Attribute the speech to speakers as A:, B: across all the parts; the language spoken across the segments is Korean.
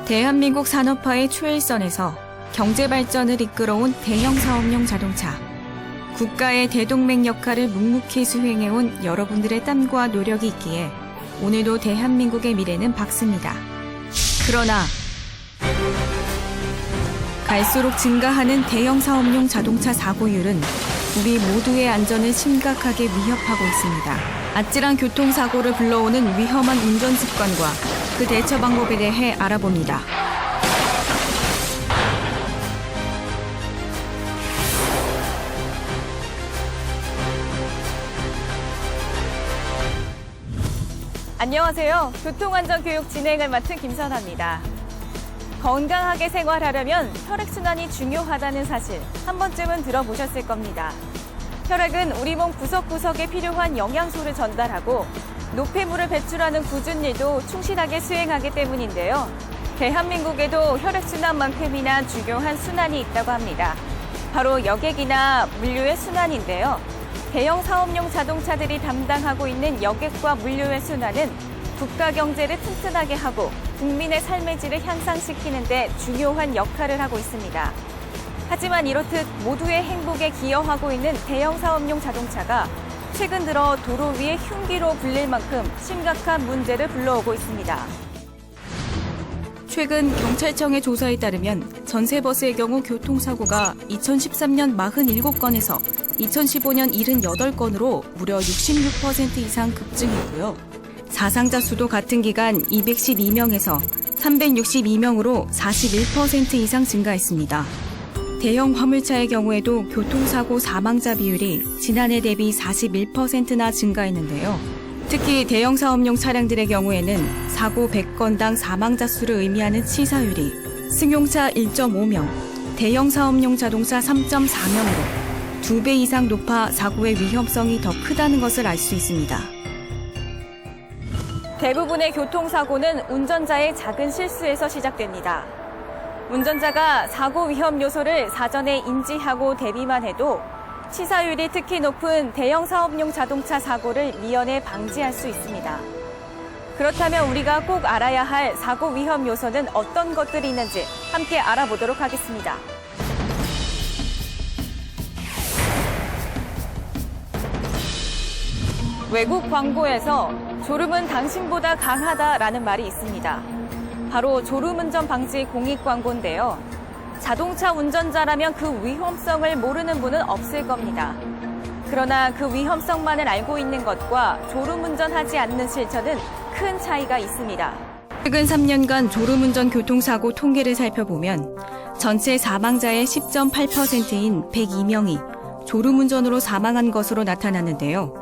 A: 대한민국 산업화의 초일선에서 경제 발전을 이끌어온 대형 사업용 자동차. 국가의 대동맥 역할을 묵묵히 수행해온 여러분들의 땀과 노력이 있기에 오늘도 대한민국의 미래는 밝습니다. 그러나 갈수록 증가하는 대형 사업용 자동차 사고율은 우리 모두의 안전을 심각하게 위협하고 있습니다. 아찔한 교통사고를 불러오는 위험한 운전 습관과 그 대처 방법에 대해 알아봅니다.
B: 안녕하세요. 교통안전교육 진행을 맡은 김선아입니다. 건강하게 생활하려면 혈액순환이 중요하다는 사실 한 번쯤은 들어보셨을 겁니다. 혈액은 우리 몸 구석구석에 필요한 영양소를 전달하고 노폐물을 배출하는 굳은 일도 충실하게 수행하기 때문인데요. 대한민국에도 혈액순환만큼이나 중요한 순환이 있다고 합니다. 바로 여객이나 물류의 순환인데요. 대형 사업용 자동차들이 담당하고 있는 여객과 물류의 순환은 국가 경제를 튼튼하게 하고 국민의 삶의 질을 향상시키는 데 중요한 역할을 하고 있습니다. 하지만 이렇듯 모두의 행복에 기여하고 있는 대형 사업용 자동차가 최근 들어 도로 위에 흉기로 불릴 만큼 심각한 문제를 불러오고 있습니다.
A: 최근 경찰청의 조사에 따르면 전세버스의 경우 교통사고가 2013년 47건에서 2015년 78건으로 무려 66% 이상 급증했고요. 사상자 수도 같은 기간 212명에서 362명으로 41% 이상 증가했습니다. 대형 화물차의 경우에도 교통사고 사망자 비율이 지난해 대비 41%나 증가했는데요. 특히 대형 사업용 차량들의 경우에는 사고 100건당 사망자 수를 의미하는 치사율이 승용차 1.5명, 대형 사업용 자동차 3.4명으로 2배 이상 높아 사고의 위험성이 더 크다는 것을 알 수 있습니다.
B: 대부분의 교통사고는 운전자의 작은 실수에서 시작됩니다. 운전자가 사고 위험 요소를 사전에 인지하고 대비만 해도 치사율이 특히 높은 대형 사업용 자동차 사고를 미연에 방지할 수 있습니다. 그렇다면 우리가 꼭 알아야 할 사고 위험 요소는 어떤 것들이 있는지 함께 알아보도록 하겠습니다. 외국 광고에서 졸음은 당신보다 강하다라는 말이 있습니다. 바로 졸음운전 방지 공익 광고인데요. 자동차 운전자라면 그 위험성을 모르는 분은 없을 겁니다. 그러나 그 위험성만을 알고 있는 것과 졸음운전하지 않는 실천은 큰 차이가 있습니다.
A: 최근 3년간 졸음운전 교통사고 통계를 살펴보면 전체 사망자의 10.8%인 102명이 졸음운전으로 사망한 것으로 나타났는데요.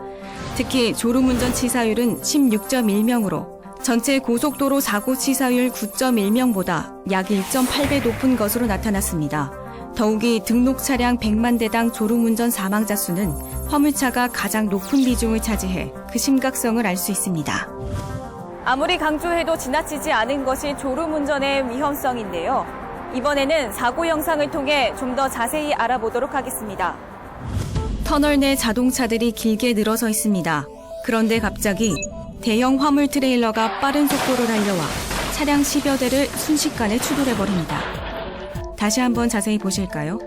A: 특히 졸음운전 치사율은 16.1명으로 전체 고속도로 사고 치사율 9.1명보다 약 1.8배 높은 것으로 나타났습니다. 더욱이 등록 차량 100만 대당 졸음운전 사망자 수는 화물차가 가장 높은 비중을 차지해 그 심각성을 알 수 있습니다.
B: 아무리 강조해도 지나치지 않은 것이 졸음운전의 위험성인데요. 이번에는 사고 영상을 통해 좀 더 자세히 알아보도록 하겠습니다.
A: 터널 내 자동차들이 길게 늘어서 있습니다. 그런데 갑자기 대형 화물 트레일러가 빠른 속도로 달려와 차량 10여 대를 순식간에 추돌해버립니다. 다시 한번 자세히 보실까요?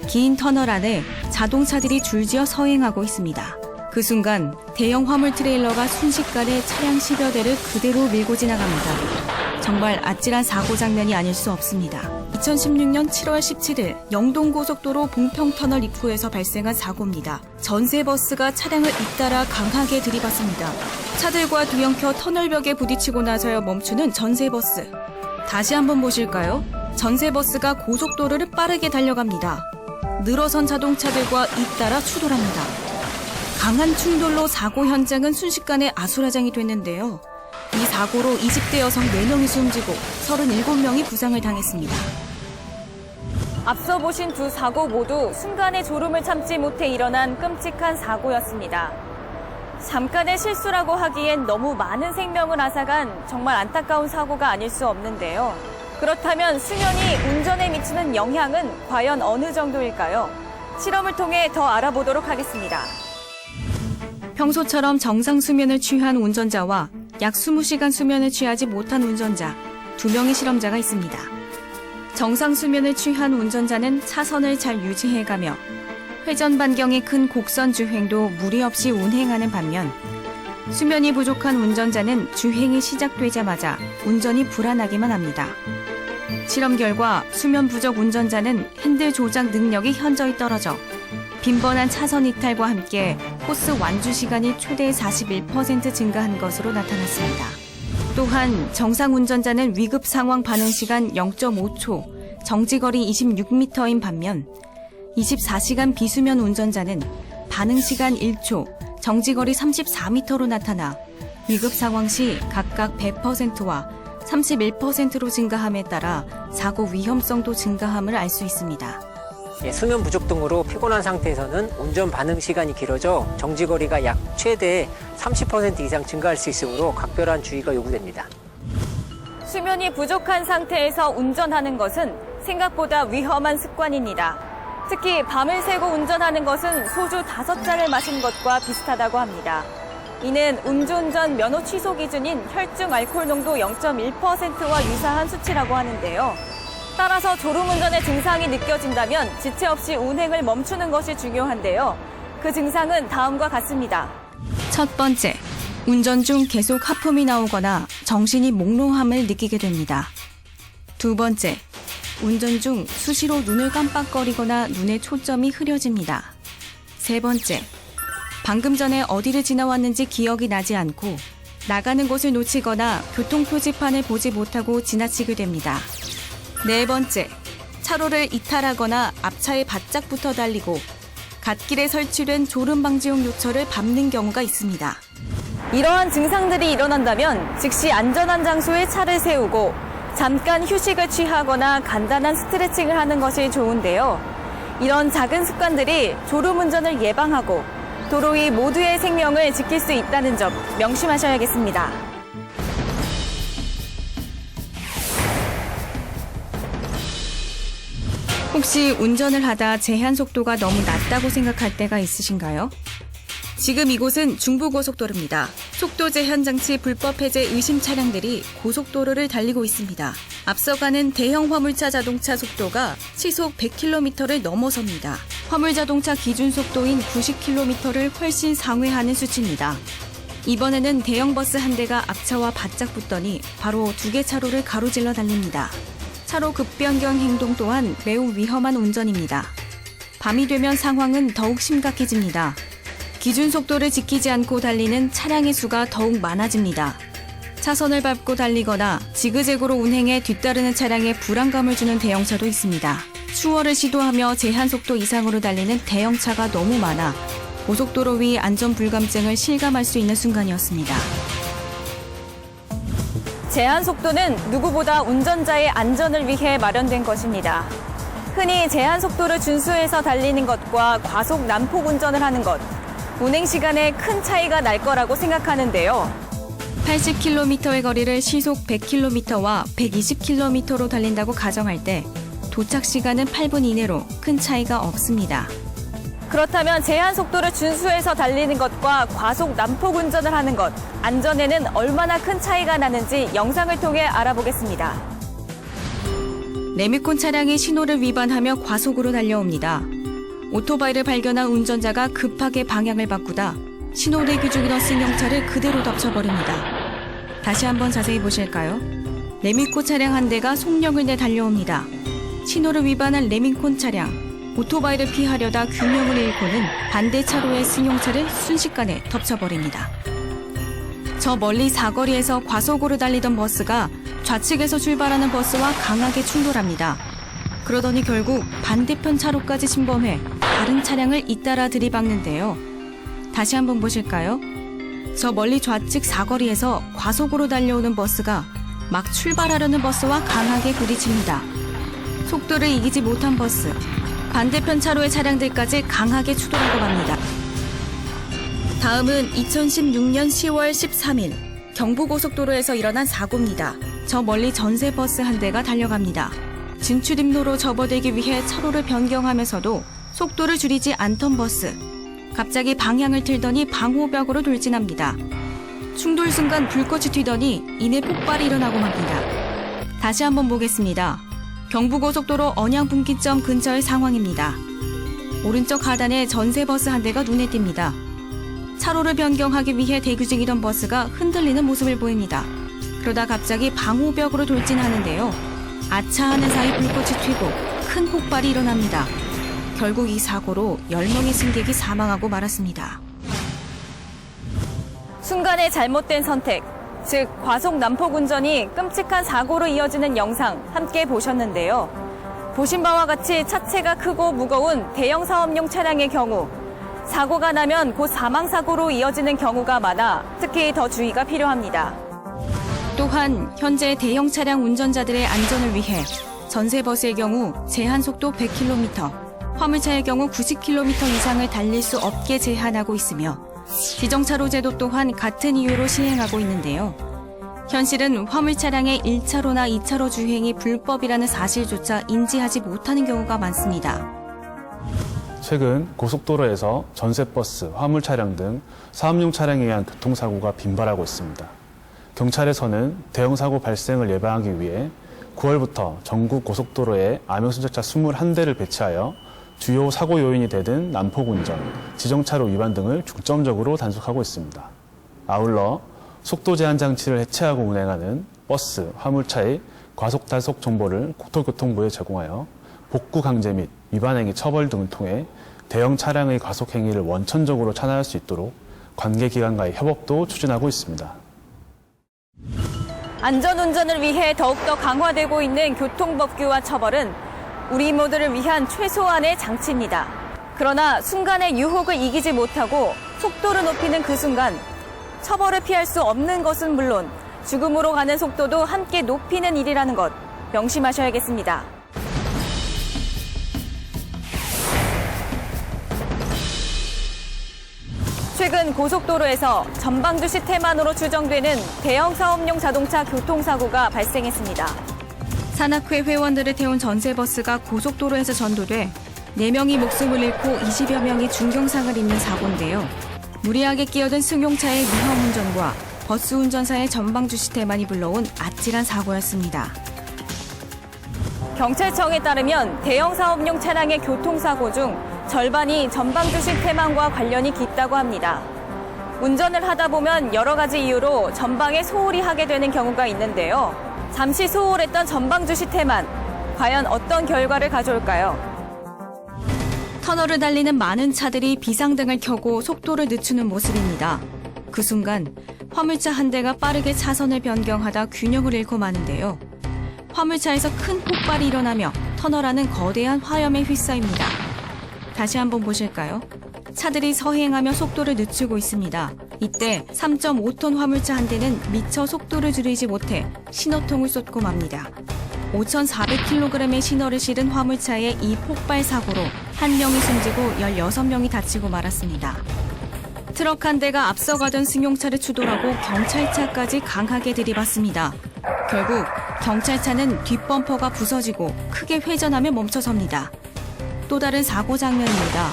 A: 긴 터널 안에 자동차들이 줄지어 서행하고 있습니다. 그 순간 대형 화물 트레일러가 순식간에 차량 10여 대를 그대로 밀고 지나갑니다. 정말 아찔한 사고 장면이 아닐 수 없습니다. 2016년 7월 17일 영동고속도로 봉평터널 입구에서 발생한 사고입니다. 전세버스가 차량을 잇따라 강하게 들이받습니다. 차들과 뒤엉켜 터널벽에 부딪히고 나서야 멈추는 전세버스. 다시 한번 보실까요? 전세버스가 고속도로를 빠르게 달려갑니다. 늘어선 자동차들과 잇따라 추돌합니다. 강한 충돌로 사고 현장은 순식간에 아수라장이 됐는데요. 이 사고로 20대 여성 4명이 숨지고 37명이 부상을 당했습니다.
B: 앞서 보신 두 사고 모두 순간의 졸음을 참지 못해 일어난 끔찍한 사고였습니다. 잠깐의 실수라고 하기엔 너무 많은 생명을 앗아간 정말 안타까운 사고가 아닐 수 없는데요. 그렇다면 수면이 운전에 미치는 영향은 과연 어느 정도일까요? 실험을 통해 더 알아보도록 하겠습니다.
A: 평소처럼 정상 수면을 취한 운전자와 약 20시간 수면을 취하지 못한 운전자 2명의 실험자가 있습니다. 정상 수면을 취한 운전자는 차선을 잘 유지해가며 회전 반경이 큰 곡선 주행도 무리 없이 운행하는 반면 수면이 부족한 운전자는 주행이 시작되자마자 운전이 불안하기만 합니다. 실험 결과 수면 부족 운전자는 핸들 조작 능력이 현저히 떨어져 빈번한 차선 이탈과 함께 코스 완주 시간이 최대 41% 증가한 것으로 나타났습니다. 또한 정상 운전자는 위급 상황 반응 시간 0.5초, 정지거리 26m인 반면 24시간 비수면 운전자는 반응 시간 1초, 정지거리 34m로 나타나 위급 상황 시 각각 100%와 31%로 증가함에 따라 사고 위험성도 증가함을 알 수 있습니다.
C: 수면 부족 등으로 피곤한 상태에서는 운전 반응 시간이 길어져 정지거리가 약 최대 30% 이상 증가할 수 있으므로 각별한 주의가 요구됩니다.
B: 수면이 부족한 상태에서 운전하는 것은 생각보다 위험한 습관입니다. 특히 밤을 새고 운전하는 것은 소주 5잔을 마신 것과 비슷하다고 합니다. 이는 음주운전 면허 취소 기준인 혈중 알코올 농도 0.1%와 유사한 수치라고 하는데요. 따라서 졸음운전의 증상이 느껴진다면 지체 없이 운행을 멈추는 것이 중요한데요. 그 증상은 다음과 같습니다.
A: 첫 번째, 운전 중 계속 하품이 나오거나 정신이 몽롱함을 느끼게 됩니다. 두 번째, 운전 중 수시로 눈을 깜빡거리거나 눈에 초점이 흐려집니다. 세 번째, 방금 전에 어디를 지나왔는지 기억이 나지 않고 나가는 곳을 놓치거나 교통 표지판을 보지 못하고 지나치게 됩니다. 네 번째, 차로를 이탈하거나 앞차에 바짝 붙어 달리고 갓길에 설치된 졸음방지용 요철을 밟는 경우가 있습니다.
B: 이러한 증상들이 일어난다면 즉시 안전한 장소에 차를 세우고 잠깐 휴식을 취하거나 간단한 스트레칭을 하는 것이 좋은데요. 이런 작은 습관들이 졸음운전을 예방하고 도로 위 모두의 생명을 지킬 수 있다는 점 명심하셔야겠습니다.
A: 혹시 운전을 하다 제한 속도가 너무 낮다고 생각할 때가 있으신가요? 지금 이곳은 중부고속도로입니다. 속도 제한 장치 불법 해제 의심 차량들이 고속도로를 달리고 있습니다. 앞서가는 대형 화물차 자동차 속도가 시속 100km를 넘어섭니다. 화물 자동차 기준 속도인 90km를 훨씬 상회하는 수치입니다. 이번에는 대형 버스 한 대가 앞차와 바짝 붙더니 바로 2개 차로를 가로질러 달립니다. 차로 급변경 행동 또한 매우 위험한 운전입니다. 밤이 되면 상황은 더욱 심각해집니다. 기준 속도를 지키지 않고 달리는 차량의 수가 더욱 많아집니다. 차선을 밟고 달리거나 지그재그로 운행해 뒤따르는 차량에 불안감을 주는 대형차도 있습니다. 추월을 시도하며 제한 속도 이상으로 달리는 대형차가 너무 많아 고속도로 위 안전 불감증을 실감할 수 있는 순간이었습니다.
B: 제한 속도는 누구보다 운전자의 안전을 위해 마련된 것입니다. 흔히 제한 속도를 준수해서 달리는 것과 과속 난폭 운전을 하는 것, 운행 시간에 큰 차이가 날 거라고 생각하는데요.
A: 80km의 거리를 시속 100km와 120km로 달린다고 가정할 때 도착 시간은 8분 이내로 큰 차이가 없습니다.
B: 그렇다면 제한 속도를 준수해서 달리는 것과 과속 난폭 운전을 하는 것, 안전에는 얼마나 큰 차이가 나는지 영상을 통해 알아보겠습니다.
A: 레미콘 차량이 신호를 위반하며 과속으로 달려옵니다. 오토바이를 발견한 운전자가 급하게 방향을 바꾸다 신호 대기 중이던 승용차를 그대로 덮쳐버립니다. 다시 한번 자세히 보실까요? 레미콘 차량 한 대가 속력을 내 달려옵니다. 신호를 위반한 레미콘 차량, 오토바이를 피하려다 균형을 잃고는 반대 차로의 승용차를 순식간에 덮쳐버립니다. 저 멀리 사거리에서 과속으로 달리던 버스가 좌측에서 출발하는 버스와 강하게 충돌합니다. 그러더니 결국 반대편 차로까지 침범해 다른 차량을 잇따라 들이박는데요. 다시 한번 보실까요? 저 멀리 좌측 사거리에서 과속으로 달려오는 버스가 막 출발하려는 버스와 강하게 부딪힙니다. 속도를 이기지 못한 버스, 반대편 차로의 차량들까지 강하게 추돌하고 갑니다. 다음은 2016년 10월 13일 경부고속도로에서 일어난 사고입니다. 저 멀리 전세버스 한 대가 달려갑니다. 진출입로로 접어들기 위해 차로를 변경하면서도 속도를 줄이지 않던 버스. 갑자기 방향을 틀더니 방호벽으로 돌진합니다. 충돌 순간 불꽃이 튀더니 이내 폭발이 일어나고 맙니다. 다시 한번 보겠습니다. 경부고속도로 언양 분기점 근처의 상황입니다. 오른쪽 하단에 전세버스 한 대가 눈에 띕니다. 차로를 변경하기 위해 대기 중이던 버스가 흔들리는 모습을 보입니다. 그러다 갑자기 방호벽으로 돌진하는데요. 아차하는 사이 불꽃이 튀고 큰 폭발이 일어납니다. 결국 이 사고로 10명의 승객이 사망하고 말았습니다.
B: 순간의 잘못된 선택, 즉 과속 난폭 운전이 끔찍한 사고로 이어지는 영상 함께 보셨는데요. 보신 바와 같이 차체가 크고 무거운 대형 사업용 차량의 경우 사고가 나면 곧 사망사고로 이어지는 경우가 많아 특히 더 주의가 필요합니다.
A: 또한 현재 대형 차량 운전자들의 안전을 위해 전세버스의 경우 제한속도 100km, 화물차의 경우 90km 이상을 달릴 수 없게 제한하고 있으며 지정차로 제도 또한 같은 이유로 시행하고 있는데요. 현실은 화물 차량의 1차로나 2차로 주행이 불법이라는 사실조차 인지하지 못하는 경우가 많습니다.
D: 최근 고속도로에서 전세버스, 화물 차량 등 사업용 차량에 의한 교통사고가 빈발하고 있습니다. 경찰에서는 대형 사고 발생을 예방하기 위해 9월부터 전국 고속도로에 암용순찰차 21대를 배치하여 주요 사고 요인이 되는 난폭운전, 지정차로 위반 등을 중점적으로 단속하고 있습니다. 아울러 속도 제한 장치를 해체하고 운행하는 버스, 화물차의 과속 단속 정보를 국토교통부에 제공하여 복구 강제 및 위반 행위 처벌 등을 통해 대형 차량의 과속 행위를 원천적으로 차단할 수 있도록 관계 기관과의 협업도 추진하고 있습니다.
B: 안전운전을 위해 더욱더 강화되고 있는 교통법규와 처벌은 우리 모두를 위한 최소한의 장치입니다. 그러나 순간의 유혹을 이기지 못하고 속도를 높이는 그 순간 처벌을 피할 수 없는 것은 물론 죽음으로 가는 속도도 함께 높이는 일이라는 것 명심하셔야겠습니다. 최근 고속도로에서 전방주시 태만으로 추정되는 대형 사업용 자동차 교통사고가 발생했습니다.
A: 산악회 회원들을 태운 전세버스가 고속도로에서 전도돼 4명이 목숨을 잃고 20여 명이 중경상을 입는 사고인데요. 무리하게 끼어든 승용차의 위험 운전과 버스 운전사의 전방주시 태만이 불러온 아찔한 사고였습니다.
B: 경찰청에 따르면 대형 사업용 차량의 교통사고 중 절반이 전방주시 태만과 관련이 깊다고 합니다. 운전을 하다 보면 여러 가지 이유로 전방에 소홀히 하게 되는 경우가 있는데요. 잠시 소홀했던 전방주시 태만, 과연 어떤 결과를 가져올까요?
A: 터널을 달리는 많은 차들이 비상등을 켜고 속도를 늦추는 모습입니다. 그 순간 화물차 한 대가 빠르게 차선을 변경하다 균형을 잃고 마는데요. 화물차에서 큰 폭발이 일어나며 터널 안은 거대한 화염에 휩싸입니다. 다시 한번 보실까요? 차들이 서행하며 속도를 늦추고 있습니다. 이때 3.5톤 화물차 한 대는 미처 속도를 줄이지 못해 신호통을 쏟고 맙니다. 5,400kg의 신호를 실은 화물차의 이 폭발 사고로 1명이 숨지고 16명이 다치고 말았습니다. 트럭 한 대가 앞서가던 승용차를 추돌하고 경찰차까지 강하게 들이받습니다. 결국 경찰차는 뒷범퍼가 부서지고 크게 회전하며 멈춰섭니다. 또 다른 사고 장면입니다.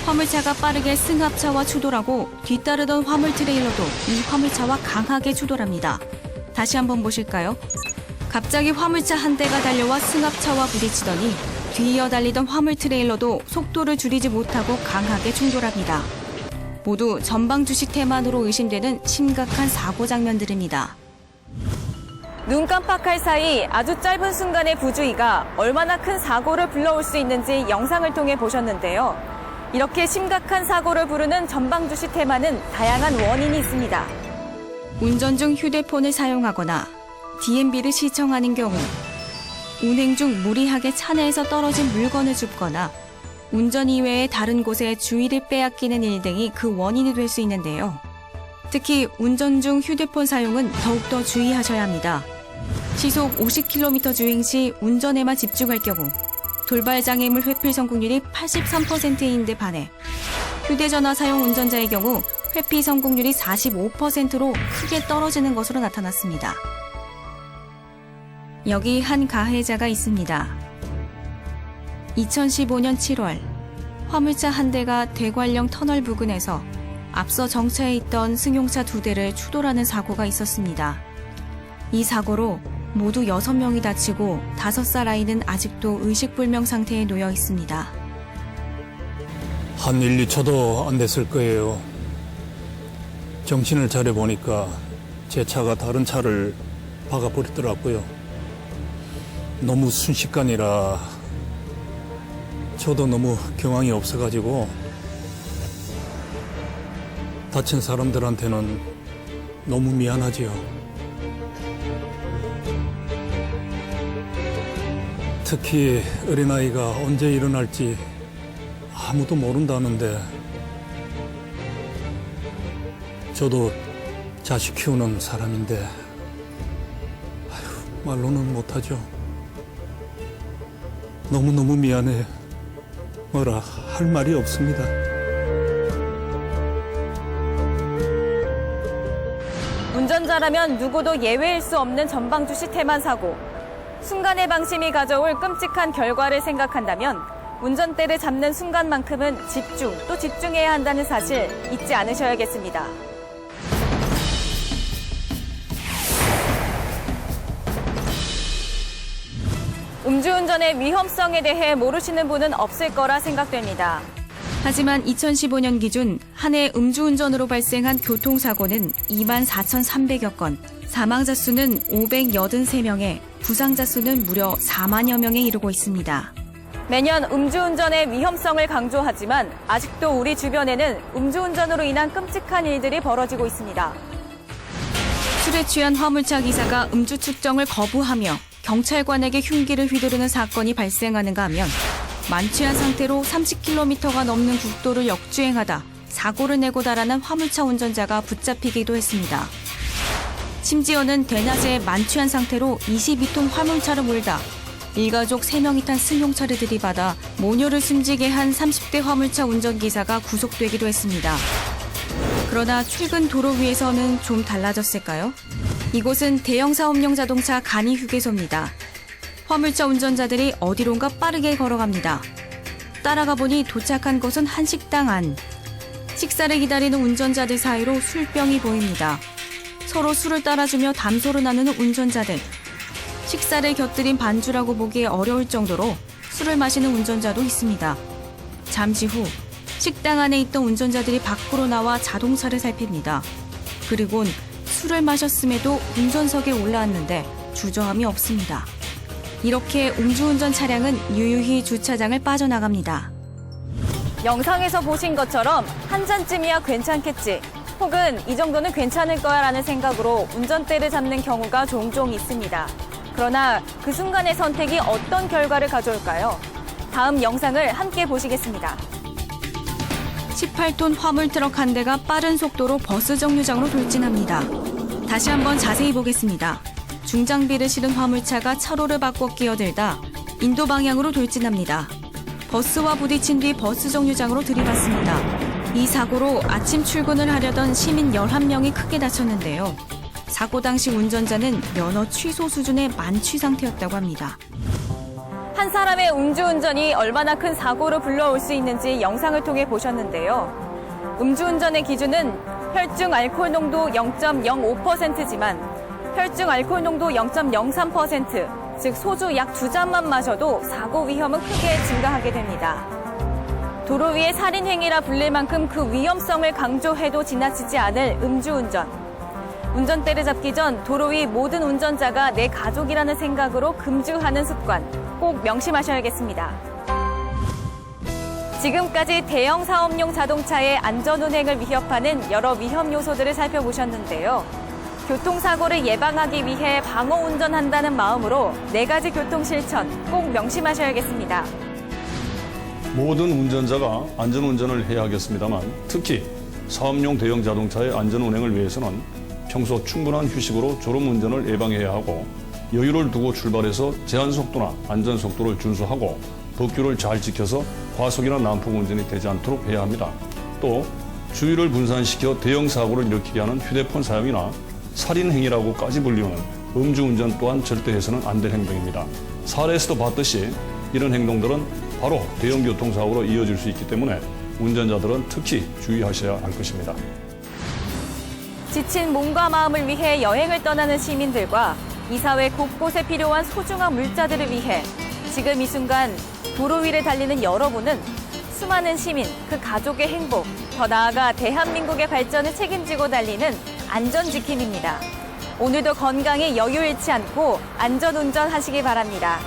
A: 화물차가 빠르게 승합차와 추돌하고 뒤따르던 화물 트레일러도 이 화물차와 강하게 추돌합니다. 다시 한번 보실까요? 갑자기 화물차 한 대가 달려와 승합차와 부딪히더니 뒤이어 달리던 화물 트레일러도 속도를 줄이지 못하고 강하게 충돌합니다. 모두 전방주시 태만으로 의심되는 심각한 사고 장면들입니다.
B: 눈 깜빡할 사이 아주 짧은 순간의 부주의가 얼마나 큰 사고를 불러올 수 있는지 영상을 통해 보셨는데요. 이렇게 심각한 사고를 부르는 전방주시 태만은 다양한 원인이 있습니다.
A: 운전 중 휴대폰을 사용하거나 DMB를 시청하는 경우, 운행 중 무리하게 차 내에서 떨어진 물건을 줍거나 운전 이외의 다른 곳에 주의를 빼앗기는 일 등이 그 원인이 될 수 있는데요. 특히 운전 중 휴대폰 사용은 더욱더 주의하셔야 합니다. 시속 50km 주행 시 운전에만 집중할 경우 돌발 장애물 회피 성공률이 83%인데 반해 휴대전화 사용 운전자의 경우 회피 성공률이 45%로 크게 떨어지는 것으로 나타났습니다. 여기 한 가해자가 있습니다. 2015년 7월 화물차 한 대가 대관령 터널 부근에서 앞서 정차해 있던 승용차 2대를 추돌하는 사고가 있었습니다. 이 사고로 모두 6명이 다치고 5살 아이는 아직도 의식불명 상태에 놓여 있습니다.
E: 한 1, 2초도 안 됐을 거예요. 정신을 차려보니까 제 차가 다른 차를 박아버리더라고요. 너무 순식간이라 저도 너무 경황이 없어가지고 다친 사람들한테는 너무 미안하지요. 특히 어린아이가 언제 일어날지 아무도 모른다는데 저도 자식 키우는 사람인데 말로는 못하죠. 너무너무 미안해. 뭐라 할 말이 없습니다.
B: 운전자라면 누구도 예외일 수 없는 전방주시 태만 사고. 순간의 방심이 가져올 끔찍한 결과를 생각한다면 운전대를 잡는 순간만큼은 집중 또 집중해야 한다는 사실 잊지 않으셔야겠습니다. 음주운전의 위험성에 대해 모르시는 분은 없을 거라 생각됩니다.
A: 하지만 2015년 기준 한 해 음주운전으로 발생한 교통사고는 24,300여 건, 사망자 수는 583명에 부상자 수는 무려 4만여 명에 이르고 있습니다.
B: 매년 음주운전의 위험성을 강조하지만 아직도 우리 주변에는 음주운전으로 인한 끔찍한 일들이 벌어지고 있습니다.
A: 술에 취한 화물차 기사가 음주 측정을 거부하며 경찰관에게 흉기를 휘두르는 사건이 발생하는가 하면 만취한 상태로 30km가 넘는 국도를 역주행하다 사고를 내고 달아난 화물차 운전자가 붙잡히기도 했습니다. 심지어는 대낮에 만취한 상태로 22톤 화물차를 몰다 일가족 3명이 탄 승용차를 들이받아 모녀를 숨지게 한 30대 화물차 운전기사가 구속되기도 했습니다. 그러나 최근 도로 위에서는 좀 달라졌을까요? 이곳은 대형 사업용 자동차 간이 휴게소입니다. 화물차 운전자들이 어디론가 빠르게 걸어갑니다. 따라가 보니 도착한 곳은 한 식당 안. 식사를 기다리는 운전자들 사이로 술병이 보입니다. 서로 술을 따라주며 담소를 나누는 운전자들. 식사를 곁들인 반주라고 보기 어려울 정도로 술을 마시는 운전자도 있습니다. 잠시 후 식당 안에 있던 운전자들이 밖으로 나와 자동차를 살핍니다. 그리곤 술을 마셨음에도 운전석에 올라왔는데 주저함이 없습니다. 이렇게 음주운전 차량은 유유히 주차장을 빠져나갑니다.
B: 영상에서 보신 것처럼 한 잔쯤이야 괜찮겠지, 혹은 이 정도는 괜찮을 거야 라는 생각으로 운전대를 잡는 경우가 종종 있습니다. 그러나 그 순간의 선택이 어떤 결과를 가져올까요? 다음 영상을 함께 보시겠습니다.
A: 18톤 화물 트럭 한 대가 빠른 속도로 버스 정류장으로 돌진합니다. 다시 한번 자세히 보겠습니다. 중장비를 실은 화물차가 차로를 바꿔 끼어들다 인도 방향으로 돌진합니다. 버스와 부딪힌 뒤 버스 정류장으로 들이받습니다. 이 사고로 아침 출근을 하려던 시민 11명이 크게 다쳤는데요. 사고 당시 운전자는 면허 취소 수준의 만취 상태였다고 합니다.
B: 한 사람의 음주운전이 얼마나 큰 사고로 불러올 수 있는지 영상을 통해 보셨는데요. 음주운전의 기준은 혈중 알코올 농도 0.05%지만 혈중 알코올 농도 0.03%, 즉 소주 약 2잔만 마셔도 사고 위험은 크게 증가하게 됩니다. 도로 위의 살인 행위라 불릴 만큼 그 위험성을 강조해도 지나치지 않을 음주운전. 운전대를 잡기 전 도로 위 모든 운전자가 내 가족이라는 생각으로 금주하는 습관 꼭 명심하셔야겠습니다. 지금까지 대형 사업용 자동차의 안전운행을 위협하는 여러 위험 요소들을 살펴보셨는데요. 교통사고를 예방하기 위해 방어 운전한다는 마음으로 4가지 교통 실천 꼭 명심하셔야겠습니다.
F: 모든 운전자가 안전운전을 해야 하겠습니다만 특히 사업용 대형 자동차의 안전운행을 위해서는 평소 충분한 휴식으로 졸음운전을 예방해야 하고 여유를 두고 출발해서 제한속도나 안전속도를 준수하고 법규를 잘 지켜서 과속이나 난폭 운전이 되지 않도록 해야 합니다. 또 주의를 분산시켜 대형 사고를 일으키게 하는 휴대폰 사용이나 살인 행위라고까지 불리우는 음주운전 또한 절대 해서는 안 될 행동입니다. 사례에서도 봤듯이 이런 행동들은 바로 대형 교통사고로 이어질 수 있기 때문에 운전자들은 특히 주의하셔야 할 것입니다.
B: 지친 몸과 마음을 위해 여행을 떠나는 시민들과 이 사회 곳곳에 필요한 소중한 물자들을 위해 지금 이 순간 도로 위를 달리는 여러분은 수많은 시민, 그 가족의 행복, 더 나아가 대한민국의 발전을 책임지고 달리는 안전지킴입니다. 오늘도 건강에 여유 잃지 않고 안전운전 하시기 바랍니다.